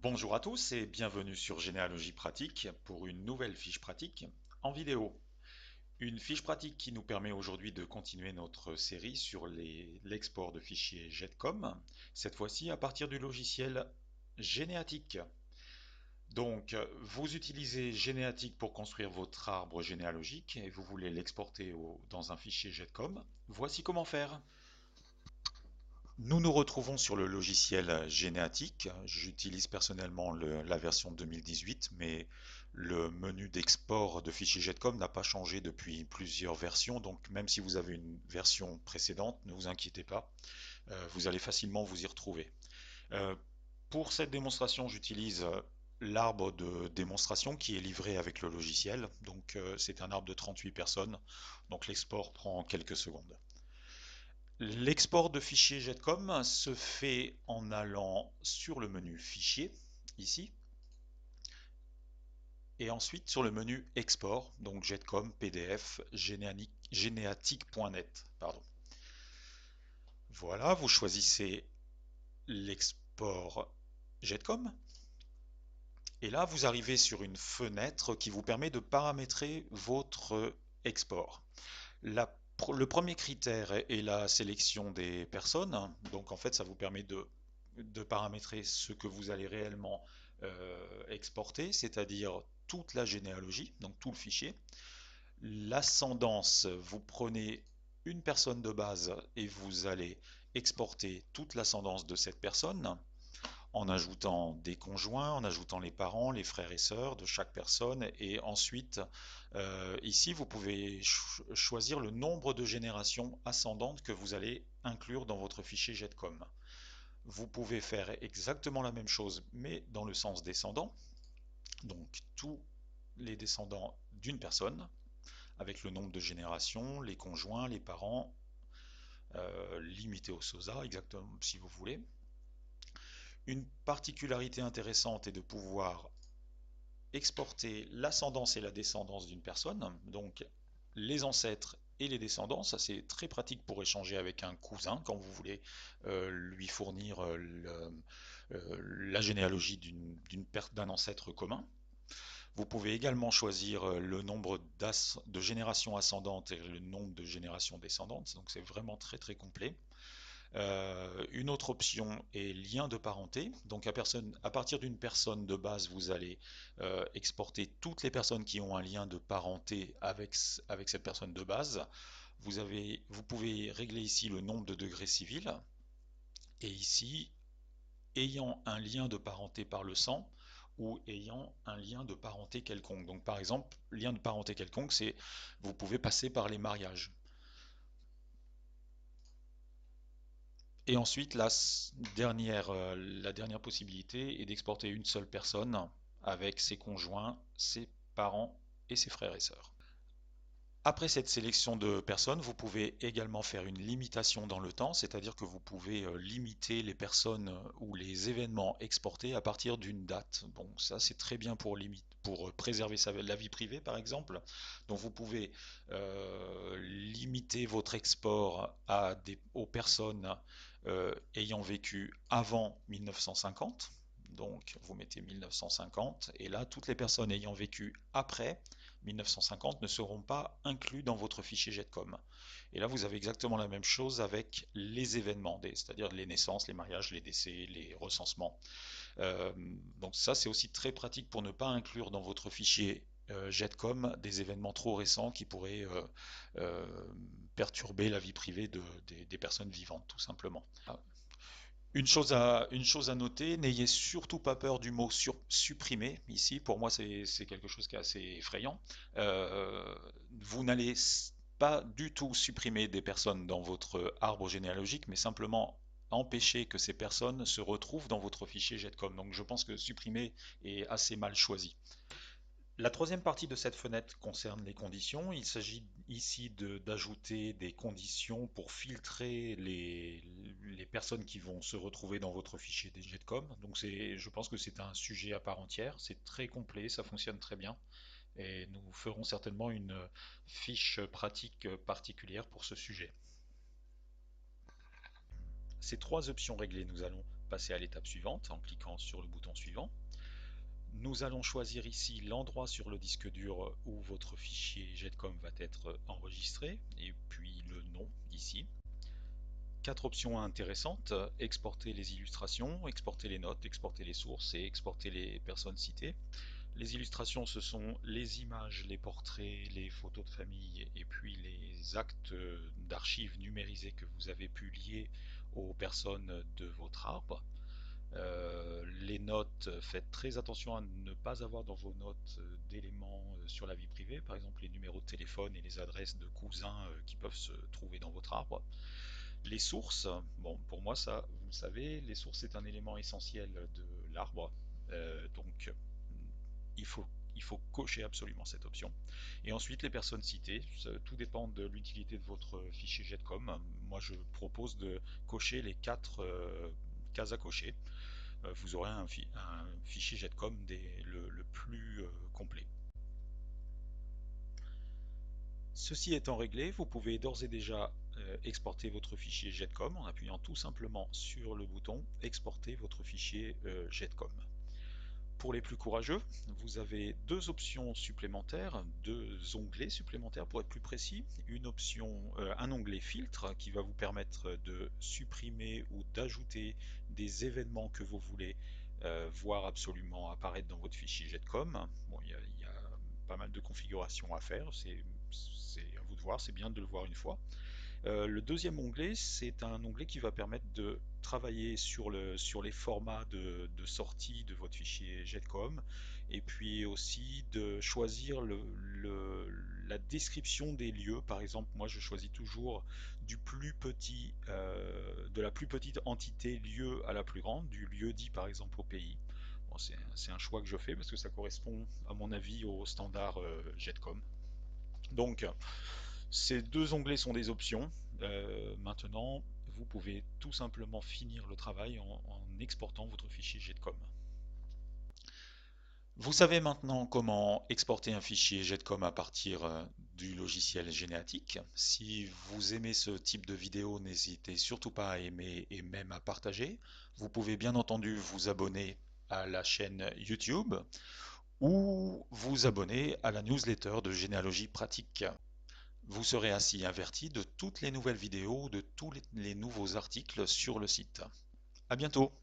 Bonjour à tous et bienvenue sur Généalogie pratique pour une nouvelle fiche pratique en vidéo. Une fiche pratique qui nous permet aujourd'hui de continuer notre série sur l'export de fichiers GETCOM, cette fois-ci à partir du logiciel Généatique. Donc, vous utilisez Généatique pour construire votre arbre généalogique et vous voulez l'exporter dans un fichier GETCOM. Voici comment faire. Nous nous retrouvons sur le logiciel Généatique. J'utilise personnellement la version 2018, mais le menu d'export de fichiers GETCOM n'a pas changé depuis plusieurs versions, donc même si vous avez une version précédente, ne vous inquiétez pas, vous allez facilement vous y retrouver. Euh, pour cette démonstration, j'utilise l'arbre de démonstration qui est livré avec le logiciel, donc c'est un arbre de 38 personnes, donc l'export prend quelques secondes. L'export de fichiers JETCOM se fait en allant sur le menu Fichier, ici, et ensuite sur le menu Export, donc JETCOM, PDF, généatique.net. Pardon. Voilà, vous choisissez l'export JETCOM, et là vous arrivez sur une fenêtre qui vous permet de paramétrer votre export. Le premier critère est la sélection des personnes. Donc en fait, ça vous permet de paramétrer ce que vous allez réellement exporter, c'est-à-dire toute la généalogie, donc tout le fichier. L'ascendance, vous prenez une personne de base et vous allez exporter toute l'ascendance de cette personne en ajoutant des conjoints, en ajoutant les parents, les frères et sœurs de chaque personne. Et ensuite, ici, vous pouvez choisir le nombre de générations ascendantes que vous allez inclure dans votre fichier GETCOM. Vous pouvez faire exactement la même chose, mais dans le sens descendant. Donc, tous les descendants d'une personne, avec le nombre de générations, les conjoints, les parents, limité au SOSA, exactement si vous voulez. Une particularité intéressante est de pouvoir exporter l'ascendance et la descendance d'une personne, donc les ancêtres et les descendants. Ça c'est très pratique pour échanger avec un cousin quand vous voulez lui fournir la généalogie d'un ancêtre commun. Vous pouvez également choisir le nombre de générations ascendantes et le nombre de générations descendantes, donc c'est vraiment très très complet. Une autre option est lien de parenté. Donc à partir d'une personne de base, vous allez exporter toutes les personnes qui ont un lien de parenté avec cette personne de base. Vous pouvez régler ici le nombre de degrés civils. Et ici, ayant un lien de parenté par le sang ou ayant un lien de parenté quelconque. Donc par exemple, lien de parenté quelconque, c'est vous pouvez passer par les mariages. Et ensuite, la dernière possibilité est d'exporter une seule personne avec ses conjoints, ses parents et ses frères et sœurs. Après cette sélection de personnes, vous pouvez également faire une limitation dans le temps, c'est-à-dire que vous pouvez limiter les personnes ou les événements exportés à partir d'une date. Bon, ça c'est très bien pour préserver la vie privée par exemple. Donc vous pouvez limiter votre export aux personnes ayant vécu avant 1950. Donc vous mettez 1950 et là toutes les personnes ayant vécu après 1950 ne seront pas inclus dans votre fichier GETCOM. Et là, vous avez exactement la même chose avec les événements, c'est-à-dire les naissances, les mariages, les décès, les recensements. Euh, donc ça, c'est aussi très pratique pour ne pas inclure dans votre fichier GETCOM des événements trop récents qui pourraient euh, perturber la vie privée des personnes vivantes, tout simplement. Une chose à noter, n'ayez surtout pas peur du mot supprimer. Ici, pour moi, c'est quelque chose qui est assez effrayant. Vous n'allez pas du tout supprimer des personnes dans votre arbre généalogique, mais simplement empêcher que ces personnes se retrouvent dans votre fichier GETCOM. Donc je pense que supprimer est assez mal choisi. La troisième partie de cette fenêtre concerne les conditions. Il s'agit ici d'ajouter des conditions pour filtrer les personnes qui vont se retrouver dans votre fichier DGETCOM. Donc je pense que c'est un sujet à part entière. C'est très complet, ça fonctionne très bien. Et nous ferons certainement une fiche pratique particulière pour ce sujet. Ces trois options réglées, nous allons passer à l'étape suivante en cliquant sur le bouton suivant. Nous allons choisir ici l'endroit sur le disque dur où votre fichier Getcom va être enregistré et puis le nom ici. Quatre options intéressantes: exporter les illustrations, exporter les notes, exporter les sources et exporter les personnes citées. Les illustrations, ce sont les images, les portraits, les photos de famille et puis les actes d'archives numérisés que vous avez pu lier aux personnes de votre arbre. Les notes, faites très attention à ne pas avoir dans vos notes d'éléments sur la vie privée, par exemple les numéros de téléphone et les adresses de cousins qui peuvent se trouver dans votre arbre. Les sources, bon, pour moi, ça, vous le savez, les sources c'est un élément essentiel de l'arbre, donc il faut, il faut cocher absolument cette option. Et ensuite, les personnes citées, tout dépend de l'utilité de votre fichier Getcom. Moi, je propose de cocher les quatre cases à cocher. Vous aurez un fichier Getcom le plus complet. Ceci étant réglé, vous pouvez d'ores et déjà exporter votre fichier Getcom en appuyant tout simplement sur le bouton exporter votre fichier Getcom. Pour les plus courageux, vous avez deux options supplémentaires, deux onglets supplémentaires pour être plus précis. Un onglet filtre qui va vous permettre de supprimer ou d'ajouter des événements que vous voulez voir absolument apparaître dans votre fichier Getcom. Bon, il y a pas mal de configurations à faire, c'est à vous de voir, c'est bien de le voir une fois. Le deuxième onglet, c'est un onglet qui va permettre de travailler sur les formats de sortie de votre fichier Getcom et puis aussi de choisir la description des lieux. Par exemple, moi je choisis toujours de la plus petite entité lieu à la plus grande, du lieu dit par exemple au pays. Bon, c'est un choix que je fais parce que ça correspond à mon avis au standard Getcom. Donc, ces deux onglets sont des options. Maintenant, vous pouvez tout simplement finir le travail en exportant votre fichier Getcom. Vous savez maintenant comment exporter un fichier Getcom à partir du logiciel Généatique. Si vous aimez ce type de vidéo, n'hésitez surtout pas à aimer et même à partager. Vous pouvez bien entendu vous abonner à la chaîne YouTube ou vous abonner à la newsletter de Généalogie Pratique. Vous serez ainsi averti de toutes les nouvelles vidéos, de tous les nouveaux articles sur le site. À bientôt!